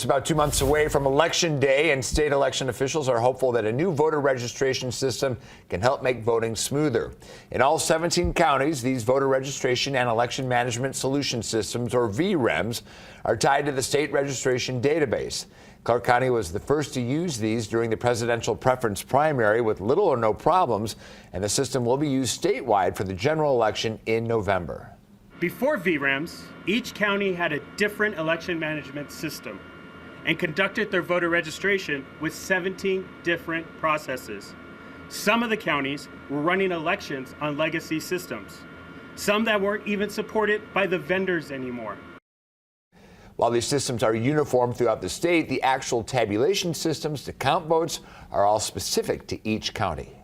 It's about 2 months away from Election Day, and state election officials are hopeful that a new voter registration system can help make voting smoother. In all 17 counties, these voter registration and election management solution systems, or VREMS, are tied to the state registration database. Clark County was the first to use these during the presidential preference primary with little or no problems, and the system will be used statewide for the general election in November. Before VREMS, each county had a different election management system and conducted their voter registration with 17 different processes. Some of the counties were running elections on legacy systems, some that weren't even supported by the vendors anymore. While these systems are uniform throughout the state, the actual tabulation systems to count votes are all specific to each county.